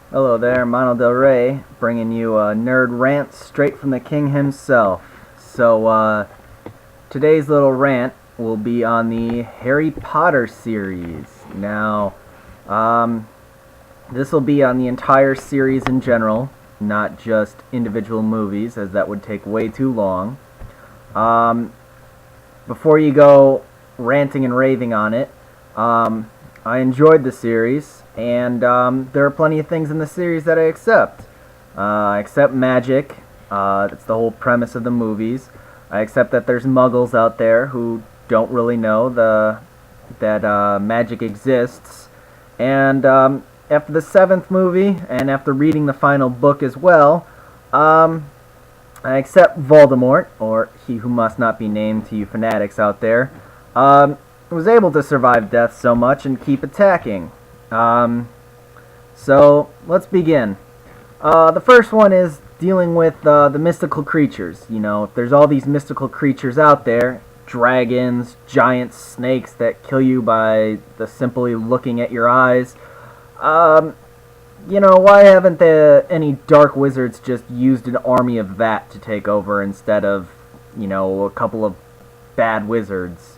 Hello there, Mano Del Rey, bringing you a nerd rant straight from the king himself. Today's little rant will be on the Harry Potter series. Now, this will be on the entire series in general, not just individual movies, as that would take way too long. Um, Before you go ranting and raving on it, I enjoyed the series, and there are plenty of things in the series that I accept. I accept magic. That's the whole premise of the movies. I accept that there's muggles out there who don't really know that magic exists. And after the seventh movie, and after reading the final book as well, I accept Voldemort, or He Who Must Not Be Named to you fanatics out there, was able to survive death so much and keep attacking. So, let's begin. The first one is dealing with the mystical creatures. You know, if there's all these mystical creatures out there, dragons, giant snakes that kill you by the simply looking at your eyes, why haven't any dark wizards just used an army of that to take over instead of, a couple of bad wizards?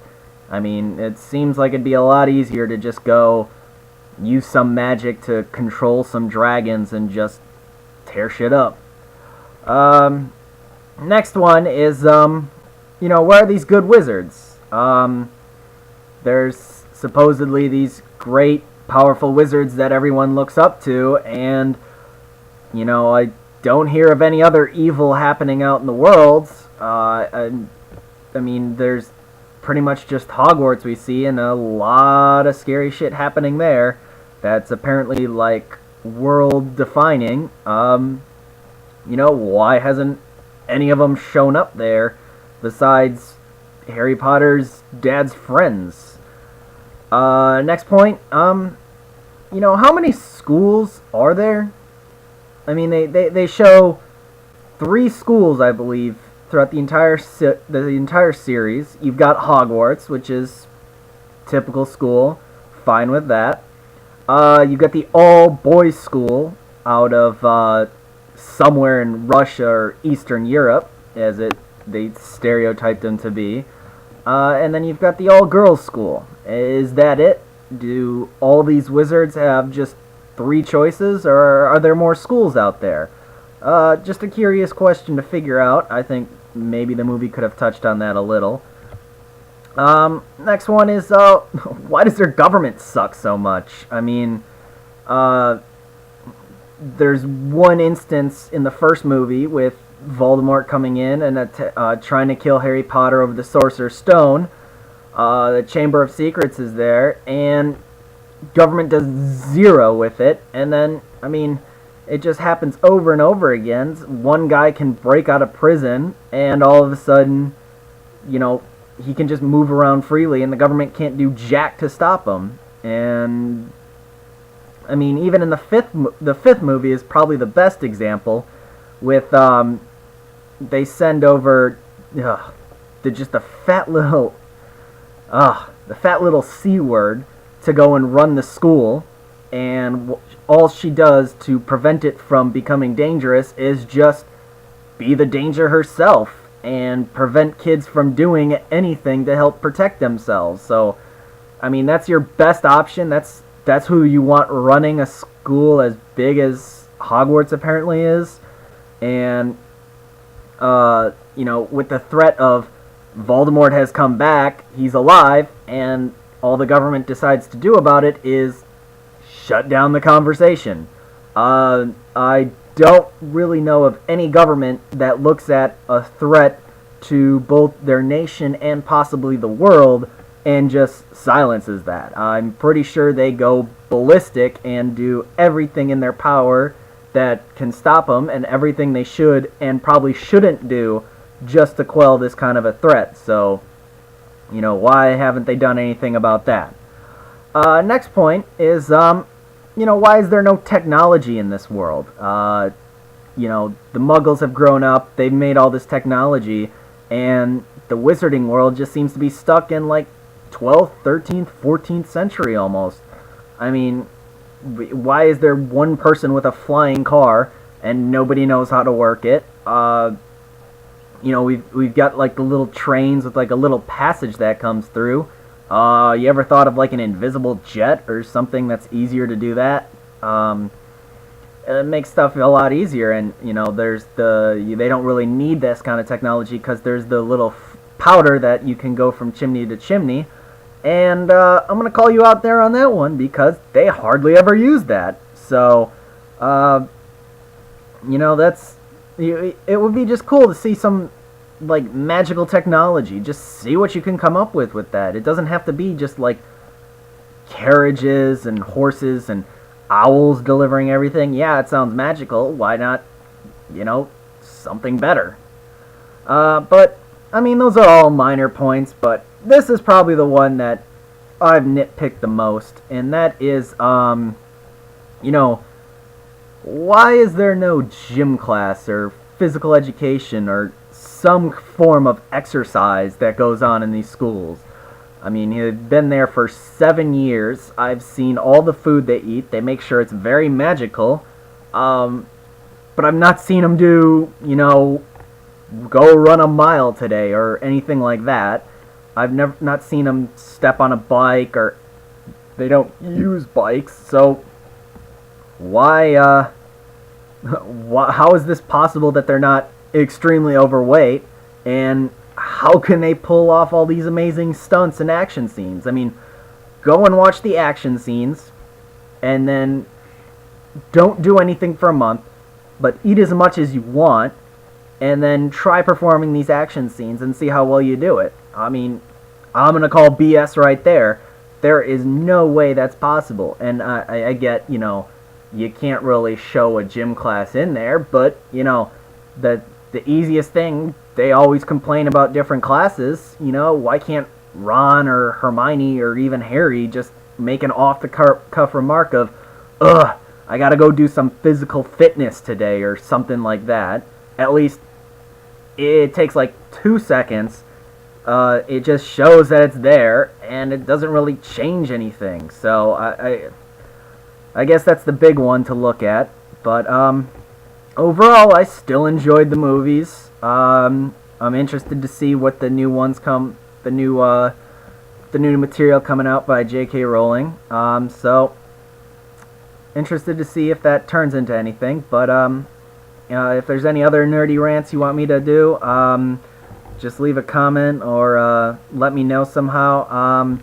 I mean, it seems like it'd be a lot easier to just go use some magic to control some dragons and just tear shit up. Next one is, where are these good wizards? There's supposedly these great, powerful wizards that everyone looks up to, and, I don't hear of any other evil happening out in the world. I mean, there's pretty much just Hogwarts we see, and a lot of scary shit happening there that's apparently, like, world-defining. Why hasn't any of them shown up there besides Harry Potter's dad's friends? Next point, how many schools are there? I mean, they show 3 schools, I believe, throughout the entire series. You've got Hogwarts, which is typical school, fine with that. You've got the all-boys school out of somewhere in Russia or Eastern Europe, as they stereotyped them to be. And then you've got the all-girls school. Is that it? Do all these wizards have just 3 choices, or are there more schools out there? Just a curious question to figure out. I think maybe the movie could have touched on that a little. Next one is, why does their government suck so much? I mean, there's one instance in the first movie with Voldemort coming in and trying to kill Harry Potter over the Sorcerer's Stone. The Chamber of Secrets is there, and government does 0 with it, and then, I mean, it just happens over and over again. One guy can break out of prison, and all of a sudden, he can just move around freely, and the government can't do jack to stop him. And I mean, even in the fifth movie is probably the best example. With they send over just the fat little C word to go and run the school, and all she does to prevent it from becoming dangerous is just be the danger herself and prevent kids from doing anything to help protect themselves. So, I mean, that's your best option. That's who you want running a school as big as Hogwarts apparently is. And, with the threat of Voldemort has come back, he's alive, and all the government decides to do about it is shut down the conversation. I don't really know of any government that looks at a threat to both their nation and possibly the world and just silences that. I'm pretty sure they go ballistic and do everything in their power that can stop them, and everything they should and probably shouldn't do just to quell this kind of a threat. So, why haven't they done anything about that? Next point is, why is there no technology in this world? The Muggles have grown up, they've made all this technology, and the wizarding world just seems to be stuck in, like, 12th, 13th, 14th century almost. I mean, Why is there one person with a flying car and nobody knows how to work it? We've got like the little trains with like a little passage that comes through. You ever thought of like an invisible jet or something that's easier to do that? It makes stuff a lot easier, and they don't really need this kind of technology because there's the little powder that you can go from chimney to chimney. And I'm gonna call you out there on that one because they hardly ever use that. So, it would be just cool to see some like magical technology. Just see what you can come up with that. It doesn't have to be just like carriages and horses and owls delivering everything. Yeah, it sounds magical. Why not, something better? But I mean, those are all minor points, but this is probably the one that I've nitpicked the most, and that is, why is there no gym class or physical education or some form of exercise that goes on in these schools? I mean, he's been there for 7 years. I've seen all the food they eat. They make sure it's very magical. But I've not seen them do, go run a mile today or anything like that. I've not seen them step on a bike, or they don't use bikes. So how is this possible that they're not extremely overweight, and how can they pull off all these amazing stunts and action scenes? I mean, go and watch the action scenes, and then don't do anything for a month, but eat as much as you want, and then try performing these action scenes and see how well you do it. I mean, I'm going to call BS right there. There is no way that's possible. And I get, you can't really show a gym class in there, but, the easiest thing, they always complain about different classes. Why can't Ron or Hermione or even Harry just make an off-the-cuff remark of, ugh, I gotta go do some physical fitness today or something like that? At least it takes like 2 seconds. It just shows that it's there, and it doesn't really change anything. So I guess that's the big one to look at. But overall, I still enjoyed the movies. I'm interested to see what the new ones the new material coming out by J.K. Rowling. So interested to see if that turns into anything. But if there's any other nerdy rants you want me to do, just leave a comment or let me know somehow.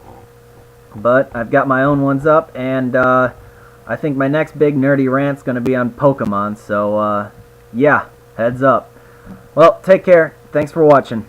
But I've got my own ones up, and I think my next big nerdy rant's going to be on Pokemon. So yeah, heads up. Well, take care. Thanks for watching.